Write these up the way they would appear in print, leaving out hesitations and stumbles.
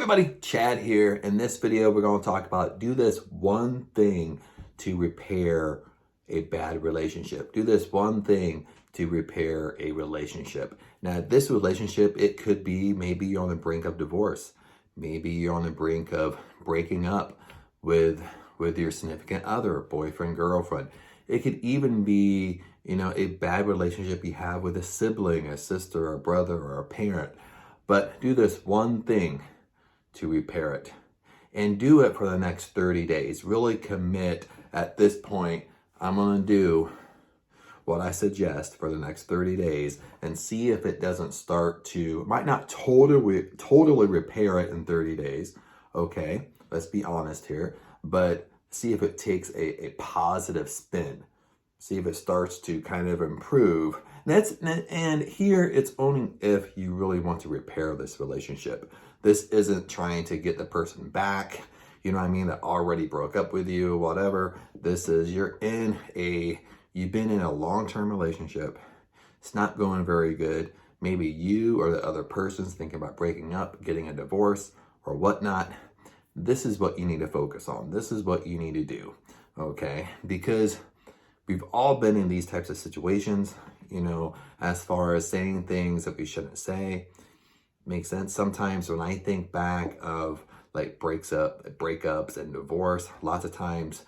everybody, Chad here. In this video, we're going to talk about do this one thing to repair a bad relationship. Do this one thing to repair a relationship. Now, this relationship, it could be maybe you're on the brink of divorce. Maybe you're on the brink of breaking up with your significant other, boyfriend, girlfriend. It could even be, a bad relationship you have with a sibling, a sister, a brother, or a parent. But do this one thing to repair it, and do it for the next 30 days. Really commit at this point. I'm going to do what I suggest for the next 30 days and see if it doesn't start to, might not totally repair it in 30 days. Okay, let's be honest here, but see if it takes a positive spin. See if it starts to kind of improve. And here it's only if you really want to repair this relationship. This isn't trying to get the person back, that already broke up with you, whatever. This is you've been in a long-term relationship. It's not going very good. Maybe you or the other person's thinking about breaking up, getting a divorce, or whatnot. This is what you need to focus on. This is what you need to do, okay? Because we've all been in these types of situations, as far as saying things that we shouldn't say. Makes sense. Sometimes when I think back of like breakups and divorce, lots of times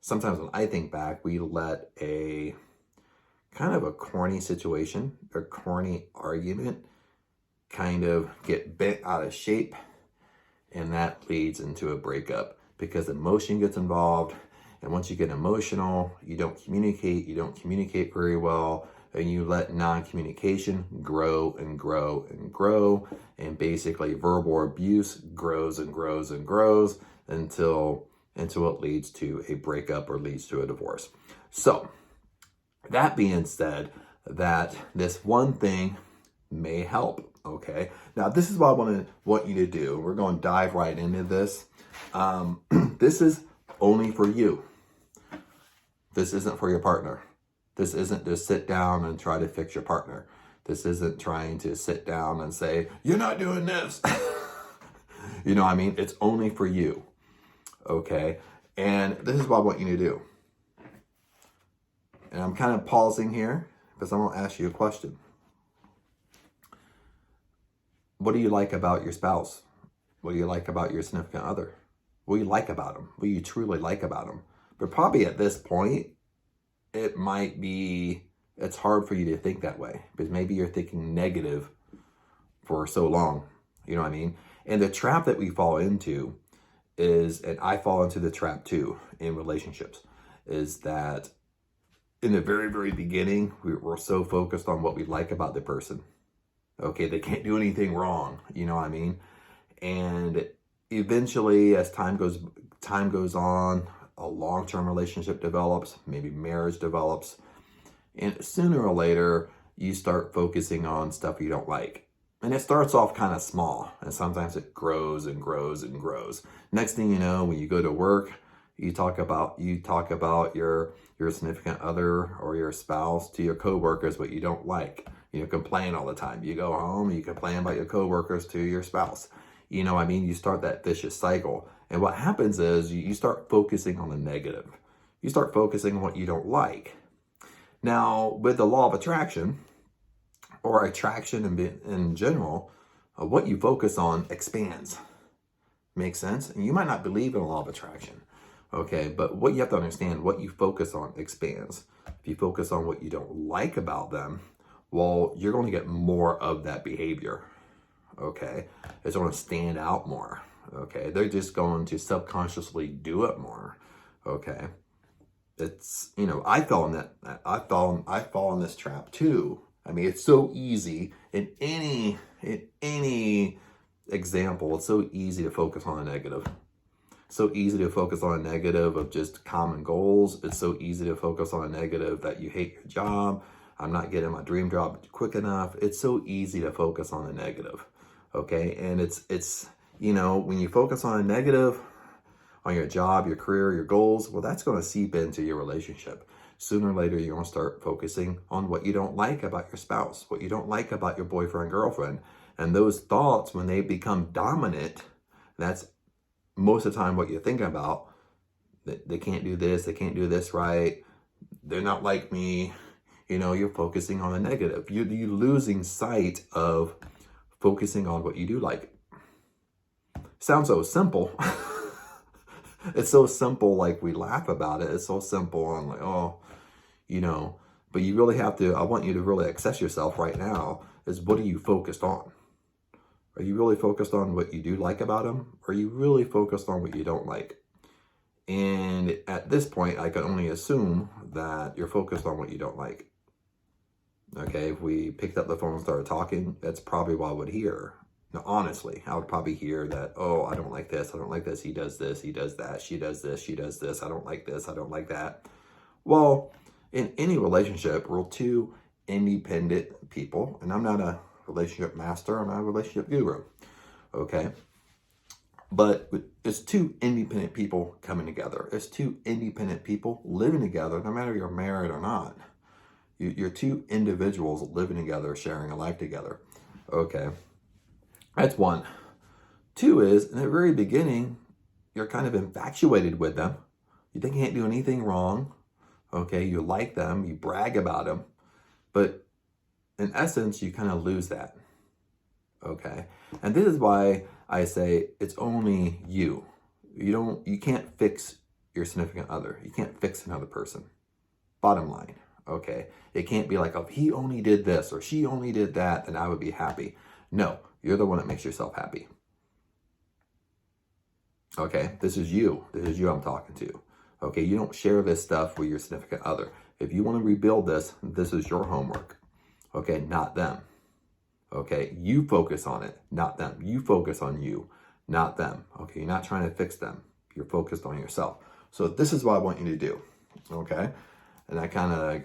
sometimes when I think back, we let a kind of a corny situation, a corny argument kind of get bent out of shape, and that leads into a breakup because emotion gets involved. And once you get emotional, you don't communicate very well, and you let non-communication grow and grow and grow. And basically verbal abuse grows and grows and grows until it leads to a breakup or leads to a divorce. So that being said, that this one thing may help, okay? Now, this is what I want you to do. We're going to dive right into this. This is only for you. This isn't for your partner. This isn't to sit down and try to fix your partner. This isn't trying to sit down and say, you're not doing this. It's only for you, okay? And this is what I want you to do. And I'm kind of pausing here because I'm going to ask you a question. What do you like about your spouse? What do you like about your significant other? What do you like about them? What do you truly like about them? But probably at this point, it's hard for you to think that way because maybe you're thinking negative for so long, And the trap that we fall into is, and I fall into the trap too in relationships, is that in the very, very beginning, we're so focused on what we like about the person. Okay, they can't do anything wrong, And eventually, as time goes on, a long-term relationship develops, maybe marriage develops, and sooner or later, you start focusing on stuff you don't like. And it starts off kind of small, and sometimes it grows and grows and grows. Next thing you know, when you go to work, you talk about your significant other or your spouse to your coworkers what you don't like. Complain all the time. You go home, you complain about your coworkers to your spouse. You start that vicious cycle. And what happens is you start focusing on the negative. You start focusing on what you don't like. Now, with the law of attraction, or attraction in general, what you focus on expands. Makes sense? And you might not believe in the law of attraction, okay? But what you have to understand, what you focus on expands. If you focus on what you don't like about them, well, you're going to get more of that behavior, okay? It's going to stand out more. Okay, they're just going to subconsciously do it more. Okay, it's I fall in this trap too. It's so easy in any example. It's so easy to focus on the negative. So easy to focus on a negative of just common goals. It's so easy to focus on a negative that you hate your job. I'm not getting my dream job quick enough. It's so easy to focus on the negative. Okay, and it's when you focus on a negative, on your job, your career, your goals, well, that's going to seep into your relationship. Sooner or later, you're going to start focusing on what you don't like about your spouse, what you don't like about your boyfriend, girlfriend. And those thoughts, when they become dominant, that's most of the time what you're thinking about. They can't do this, they can't do this right, they're not like me. You're focusing on the negative. You're losing sight of focusing on what you do like. Sounds so simple. It's so simple, like we laugh about it. It's so simple. I'm like, oh, but you really have to, I want you to really assess yourself right now is, what are you focused on? Are you really focused on what you do like about them? Or are you really focused on what you don't like? And at this point, I can only assume that you're focused on what you don't like. Okay, if we picked up the phone and started talking, that's probably what I would hear. Now, honestly, I would probably hear that, oh, I don't like this, I don't like this, he does this, he does that, she does this, she does this, I don't like this, I don't like that. Well, in any relationship, we're two independent people, and I'm not a relationship master, I'm not a relationship guru, okay? But it's two independent people coming together. It's two independent people living together, no matter you're married or not. You're two individuals living together, sharing a life together. Okay, that's one. Two is, in the very beginning, you're kind of infatuated with them. You think you can't do anything wrong. Okay, you like them, you brag about them. But in essence, you kind of lose that. Okay, and this is why I say it's only you. You can't fix your significant other. You can't fix another person. Bottom line. Okay, it can't be like, oh, if he only did this or she only did that, then I would be happy. No, you're the one that makes yourself happy. Okay, this is you. This is you I'm talking to. Okay, you don't share this stuff with your significant other. If you want to rebuild this, this is your homework. Okay, not them. Okay, you focus on it, not them. You focus on you, not them. Okay, you're not trying to fix them. You're focused on yourself. So this is what I want you to do. Okay, and I kind of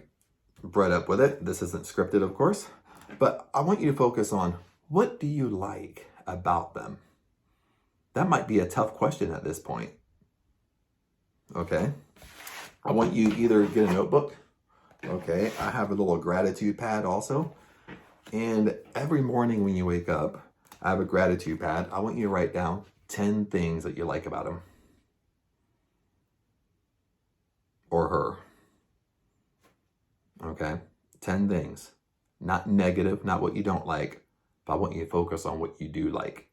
bred up with it. This isn't scripted, of course, but I want you to focus on, what do you like about them? That might be a tough question at this point. Okay, I want you to either get a notebook. Okay, I have a little gratitude pad also. And every morning when you wake up, I have a gratitude pad. I want you to write down 10 things that you like about him or her. Okay, 10 things. Not negative, not what you don't like, but I want you to focus on what you do like.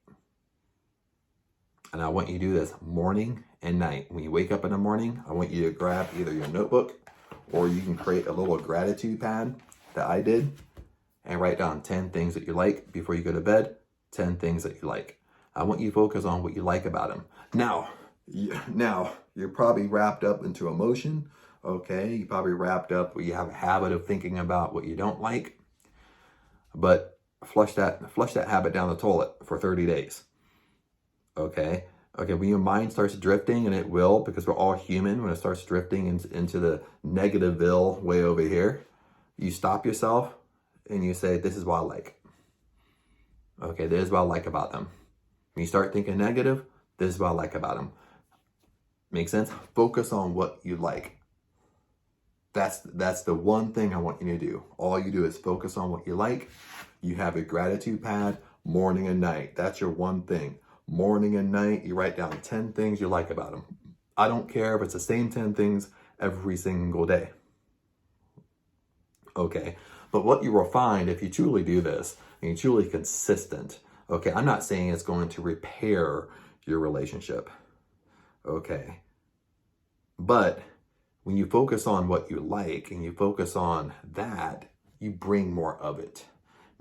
And I want you to do this morning and night. When you wake up in the morning, I want you to grab either your notebook, or you can create a little gratitude pad that I did, and write down 10 things that you like before you go to bed, 10 things that you like. I want you to focus on what you like about him. Now, you're probably wrapped up into emotion. Okay, you probably wrapped up where you have a habit of thinking about what you don't like. But flush that habit down the toilet for 30 days. Okay, when your mind starts drifting, and it will, because we're all human, when it starts drifting into the negativeville way over here, you stop yourself and you say, this is what I like. Okay, this is what I like about them. When you start thinking negative, this is what I like about them. Make sense? Focus on what you like. That's the one thing I want you to do. All you do is focus on what you like. You have a gratitude pad morning and night. That's your one thing. Morning and night, you write down 10 things you like about them. I don't care if it's the same 10 things every single day. Okay, but what you will find if you truly do this, and you're truly consistent, okay, I'm not saying it's going to repair your relationship, okay, but when you focus on what you like and you focus on that, you bring more of it.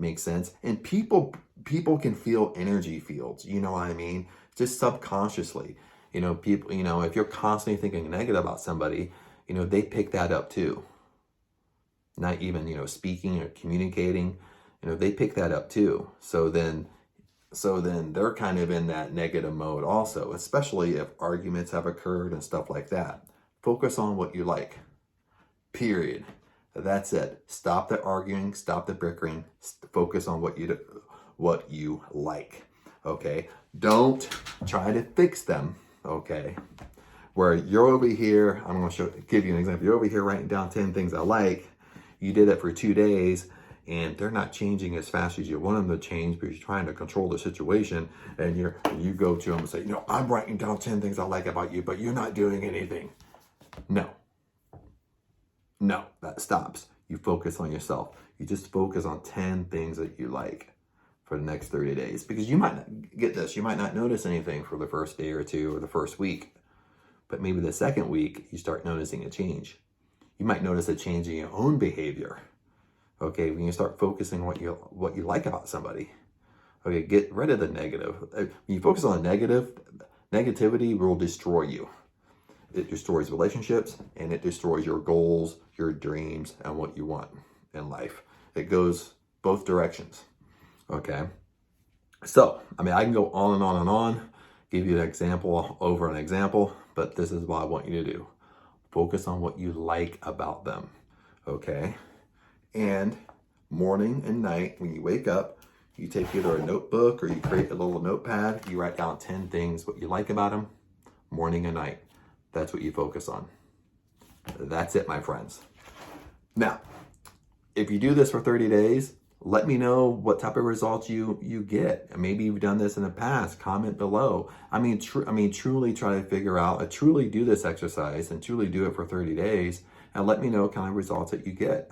Makes sense? And people can feel energy fields, you know what I mean? Just subconsciously, people, if you're constantly thinking negative about somebody, they pick that up too. Not even, speaking or communicating, they pick that up too. So then they're kind of in that negative mode also, especially if arguments have occurred and stuff like that. Focus on what you like, period. That's it. Stop the arguing, stop the bickering, focus on what you like, okay? Don't try to fix them, okay? Where you're over here, I'm going to give you an example. You're over here writing down 10 things I like. You did it for 2 days, and they're not changing as fast as you want them to change because you're trying to control the situation, and you go to them and say, I'm writing down 10 things I like about you, but you're not doing anything. No, that stops. You focus on yourself. You just focus on 10 things that you like for the next 30 days, because you might not get this. You might not notice anything for the first day or two or the first week, but maybe the second week you start noticing a change. You might notice a change in your own behavior. Okay, when you start focusing what you like about somebody. Okay, get rid of the negative. When you focus on the negative, negativity will destroy you. It destroys relationships, and it destroys your goals, your dreams, and what you want in life. It goes both directions. Okay, so I can go on and on and on, give you an example over an example, but this is what I want you to do. Focus on what you like about them. Okay, and morning and night when you wake up, you take either a notebook or you create a little notepad. You write down 10 things what you like about them, morning and night. That's what you focus on. That's it, my friends. Now, if you do this for 30 days, let me know what type of results you get. And maybe you've done this in the past. Comment below. Truly try to figure out, truly do this exercise and truly do it for 30 days. And let me know what kind of results that you get.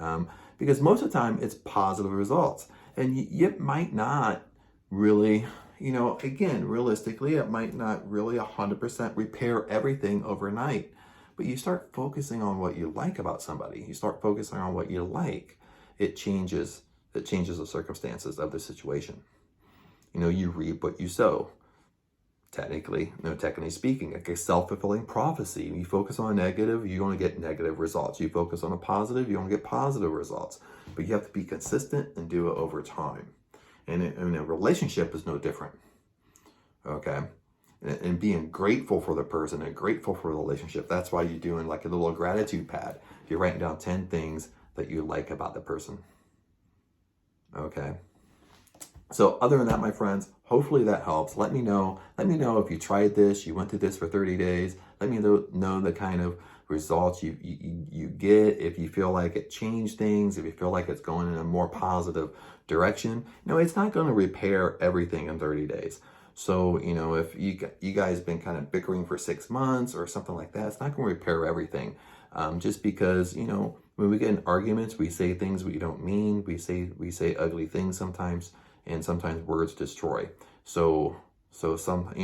Because most of the time it's positive results. And you might not really, again, realistically, it might not really 100% repair everything overnight. But you start focusing on what you like about somebody. You start focusing on what you like. It changes the circumstances of the situation. You reap what you sow. Technically speaking, like a self-fulfilling prophecy. You focus on negative, you're going to get negative results. You focus on a positive, you're going to get positive results. But you have to be consistent and do it over time. And a relationship is no different. Okay? And being grateful for the person and grateful for the relationship. That's why you're doing like a little gratitude pad. You're writing down 10 things that you like about the person. Okay? So other than that, my friends, hopefully that helps. Let me know if you tried this, you went through this for 30 days. Let me know the kind of results you get, if you feel like it changed things, if you feel like it's going in a more positive direction. It's not going to repair everything in 30 days. So, if you guys been kind of bickering for 6 months or something like that, it's not going to repair everything. Just because, when we get in arguments, we say things we don't mean. We say ugly things sometimes. And sometimes words destroy. So some,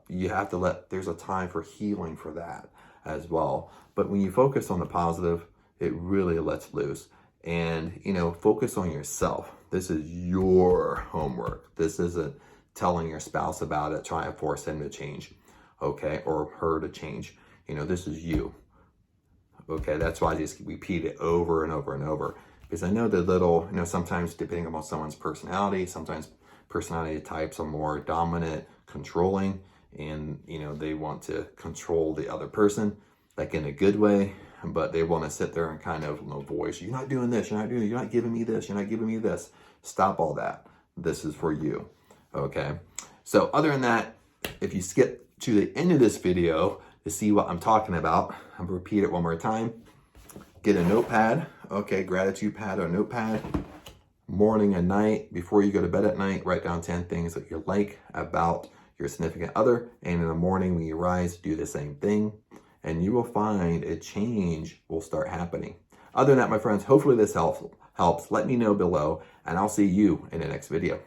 you have to there's a time for healing for that as well. But when you focus on the positive, it really lets loose. And, focus on yourself. This is your homework. This isn't telling your spouse about it, trying to force him to change, okay, or her to change. This is you. Okay, that's why I just repeat it over and over and over. Because I know the little, sometimes depending on someone's personality, sometimes personality types are more dominant, controlling, and, they want to control the other person, like in a good way, but they want to sit there and kind of voice, you're not doing this, you're not giving me this, you're not giving me this. Stop all that. This is for you. Okay. So other than that, if you skip to the end of this video to see what I'm talking about, I'm going to repeat it one more time. Get a notepad, okay, gratitude pad or notepad. Morning and night, before you go to bed at night, write down 10 things that you like about your significant other. And in the morning when you rise, do the same thing. And you will find a change will start happening. Other than that, my friends, hopefully this helps. Let me know below, and I'll see you in the next video.